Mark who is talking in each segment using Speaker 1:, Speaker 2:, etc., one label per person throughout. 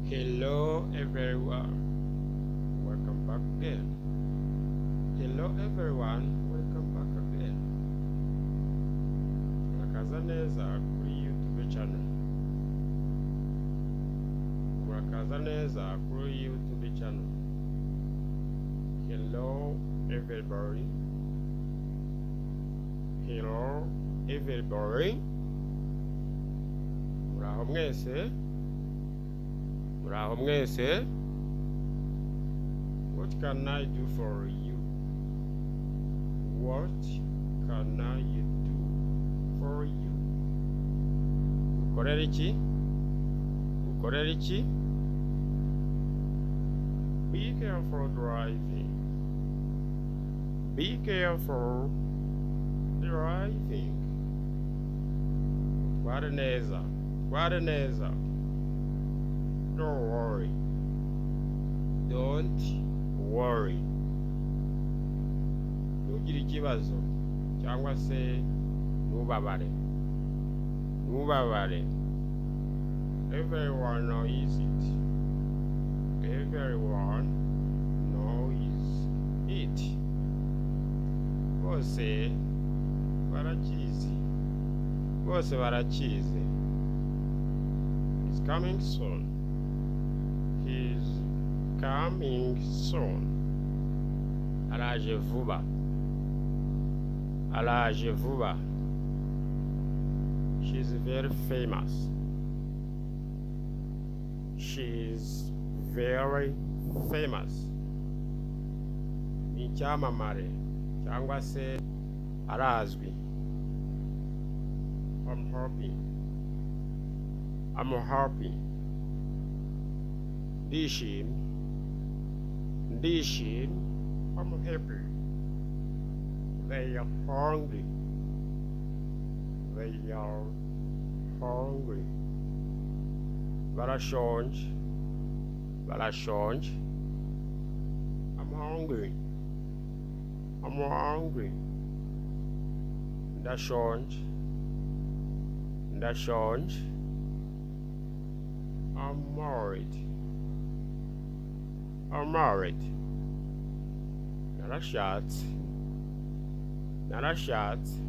Speaker 1: Hello everyone, welcome back again. Hello everyone, welcome back again. Murakaza neza kuri YouTube channel. Murakaza neza kuri YouTube channel. Hello everybody. Hello everybody. Muraho mwese. Muraho mwese. What can I do for you? What can I do for you? Ukorera iki? Ukorera iki? Be careful driving. Be careful driving. Utware neza. Utware neza. Don't worry. Don't worry. Ntugire ikibazo cyangwa se ntubabare. Ntubabare. Everyone knows it. Everyone knows it. Bose barakizi. Bose barakizi. He's coming soon. He's coming soon. Araje vuba. Araje vuba. She's very famous. She's very famous. Ni icyamamare cyangwa se arazwi. I'm happy. I'm happy. Ndishimye. Ndishimye. I'm happy. They are hungry. They are hungry. Barashonje. Barashonje. I'm hungry. I'm hungry. Ndashonje. Ndashonje. I'm married. I'm married. Narashatse. Narashatse.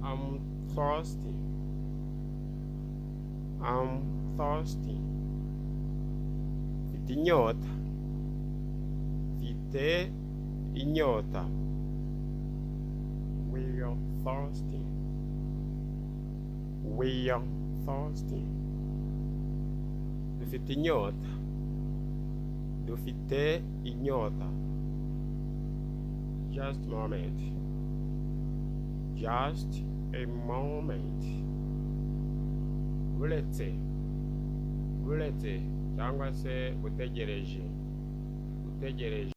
Speaker 1: I'm thirsty. I'm thirsty. Mfite inyota. Mfite inyota. We are thirsty. We are thirsty. Dufite inyota. Dufite inyota. Just a moment. Just a moment. Uretse. Uretse. Cyangwa se utegereje. Utegereje.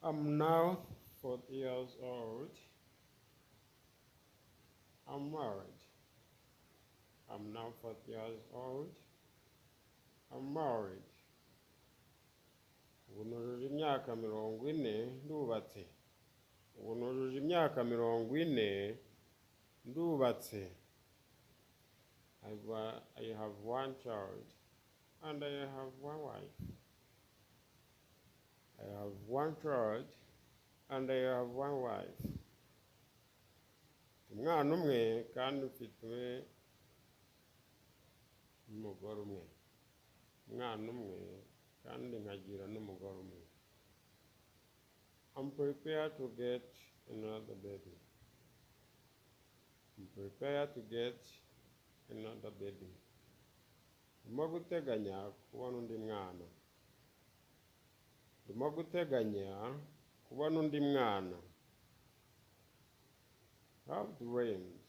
Speaker 1: I'm now 40 years old. I'm married. I'm now 40 years old. I'm married. Ubu nujuje imyaka 40 ndubatse. Ubu nujuje imyaka 40 ndubatse. I have one child and I have one wife. I have one child and I have one wife. Umwana umwe kandi ufite umugore umwe. Umwana umwe kandi nkagira n'umugore umwe. I'm prepared to get another baby. I'm prepared to get another baby. Ndimo guteganya kubona undi mwana. Ndimo guteganya kubona undi mwana. Have dreams.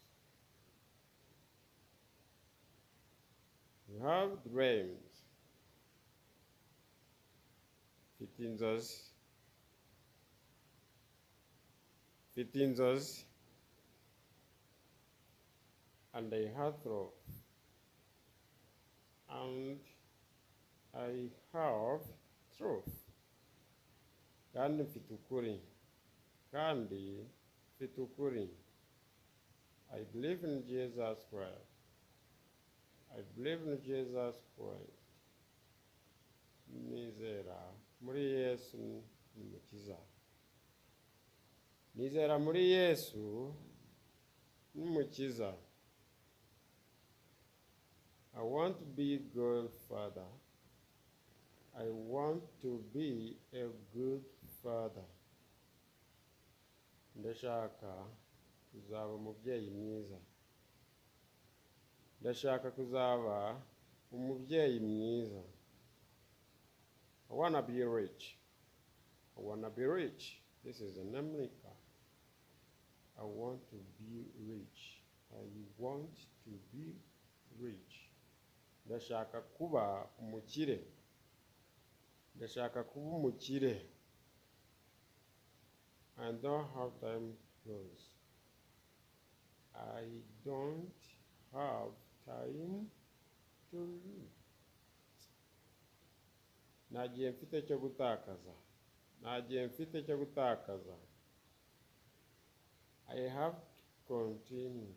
Speaker 1: You have dreams. Mfite inzozi. Mfite inzozi. And I have hope. And I have truth. Kandi mfite ukuri. Kandi mfite ukuri. I believe in Jesus Christ. I believe in Jesus Christ. Nizera muri Yesu n'umukiza. Nizera muri Yesu n'umukiza. I want to be a good father. I want to be a good father. Ndashaka kuzaba umubyeyi mwiza. Ndashaka kuzaba umubyeyi mwiza. I wanna be rich. I wanna be rich. This is an America. I want to be rich. I want to be rich. Ndashaka kuba umukire. Ndashaka kuba umukire. I don't have time to lose. I don't have time to lose. Nagiye mfite cyo gutakaza. Nagiye mfite cyo gutakaza. I have to continue.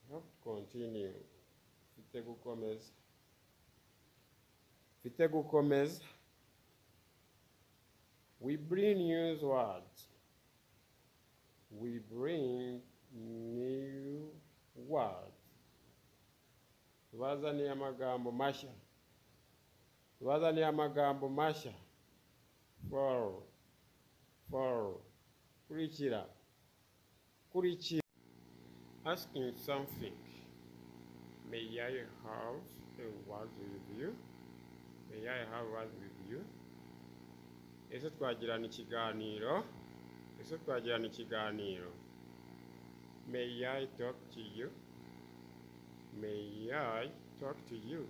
Speaker 1: I have to continue. Mfite gukomeza. Mfite gukomeza. We bring new words. We bring new words. Tubazaniye amagambo mashya. Tubazaniye amagambo mashya. For. Kurikira. Kurikira. Asking something. May I have a word with you? May I have a word with you? Ese twagirana ikiganiro? Ese twagirana ikiganiro? May I talk to you? May I talk to you?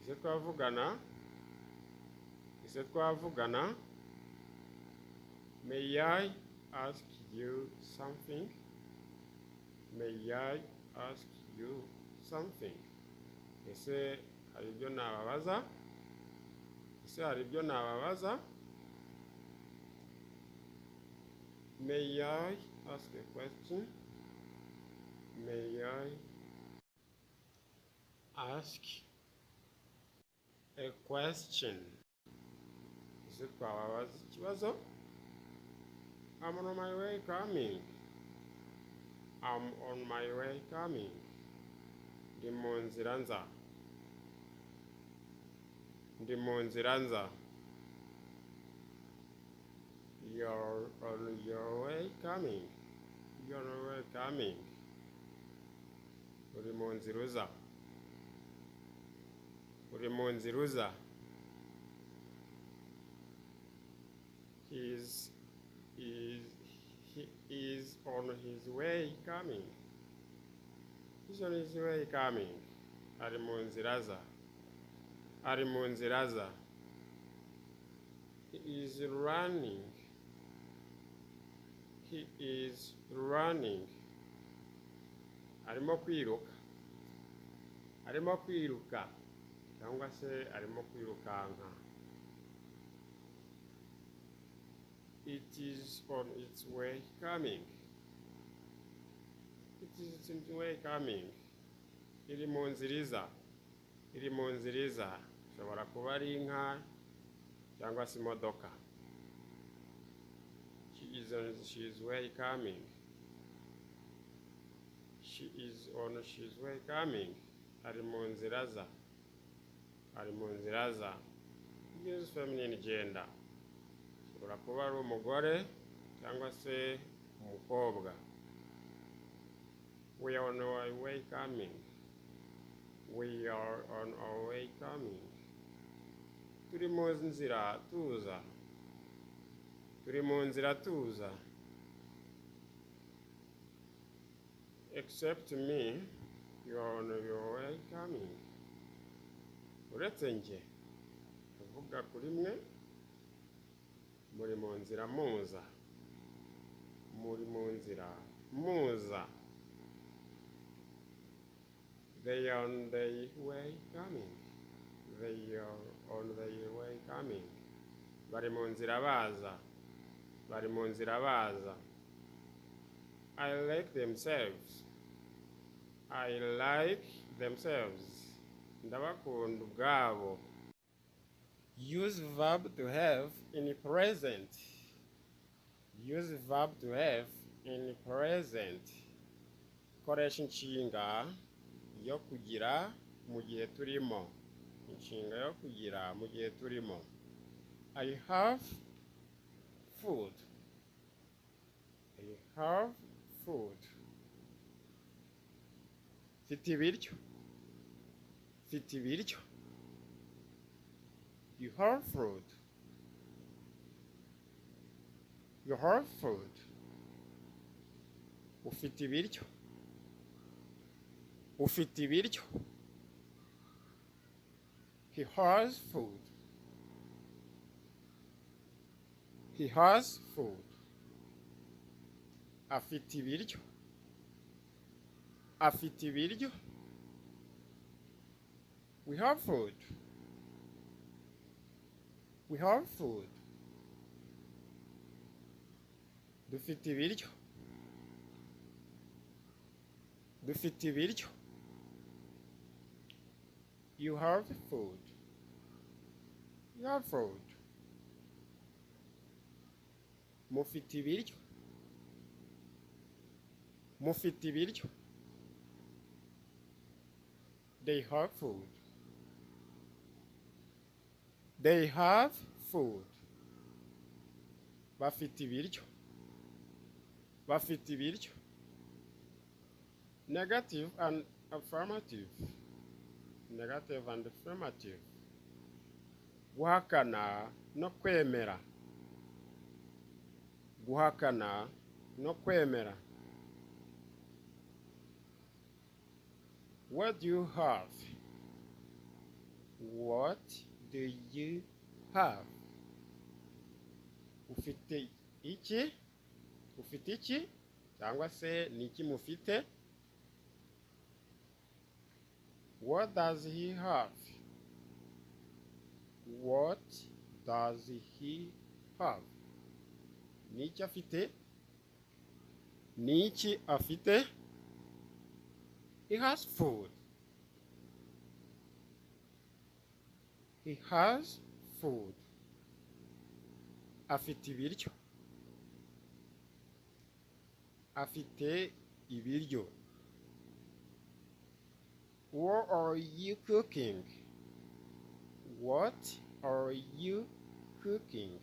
Speaker 1: Ese twavugana? Ese twavugana? May I ask you something? May I ask you something? Ese hari ibyo nababaza? Ese hari ibyo nababaza? May I ask a question? May I ask a question? Ese twababaza ikibazo? I'm on my way coming. I'm on my way coming. Ndi mu nzira nza. Ndi mu nzira nza. You're on your way coming. You're on your way coming. Uri mu nzira uza. Uri mu nzira uza. He is on his way coming. He's on his way coming. Ari mu nzira aza. Ari mu nzira aza. He is running. He is running. Arimo kwiruka. Arimo kwiruka. Cyangwa se arimo kwirukanka. It is on its way coming. It is on its way coming. Iri mu nzira iza. Iri mu nzira iza. Ishobora kuba ari inka cyangwa se imodoka. She is way coming. She is on she's way coming. Ari mu nzira aza. Ari mu nzira aza. Use feminine gender. Ushobora kuba ari umugore cyangwa se umukobwa. We are on our way coming. We are on our way coming. Turi mu nzira tuza. Turi mu nzira tuza. Except me, you are on your way coming. Uretse nje, uvuga kuri mwe, muri mu nzira muza. Muri mu nzira muza. They are on their way coming. They are on their way coming. Bari mu nzira baza. Bari mu nzira baza. I like themselves. I like themselves. Ndabakunda ubwabo. Use verb to have in present. Use verb to have in present. Koresha inshinga yo kugira mu gihe turimo. Inshinga yo kugira mu gihe turimo. I have food. I have food. Mfite ibiryo. Mfite ibiryo. You have food. You have food. Ufite ibiryo. Ufite ibiryo. He has food. He has food. Afite ibiryo. Afite ibiryo. We have food. We have food. Dufite ibiryo. Dufite ibiryo. You have food. You have food. Mufite ibiryo. Mufite ibiryo. They have food. They have food. Bafite ibiryo. Bafite ibiryo. Negative and affirmative. Negative and affirmative. Guhakana no kwemera. Guhakana no kwemera. What do you have? What do you have? Ufite iki? Ufite iki? Cyangwa se ni iki mufite? What does he have? What does he have? Ni iki afite? Ni iki afite? He has food. He has food. Afite ibiryo. Afite ibiryo. What are you cooking? What are you cooking?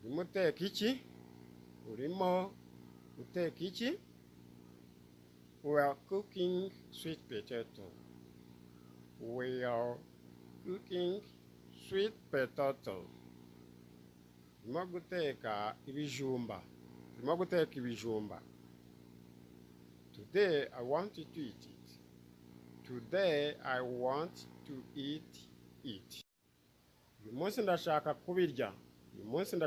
Speaker 1: Urimo uteka iki? Urimo uteka iki? We are cooking sweet potato. We are cooking sweet potato. Urimo guteka ibijumba. Urimo guteka ibijumba. Today I want to eat it. Today I want to eat it. Uyu munsi ndashaka kubirya. Uyu munsi ndashaka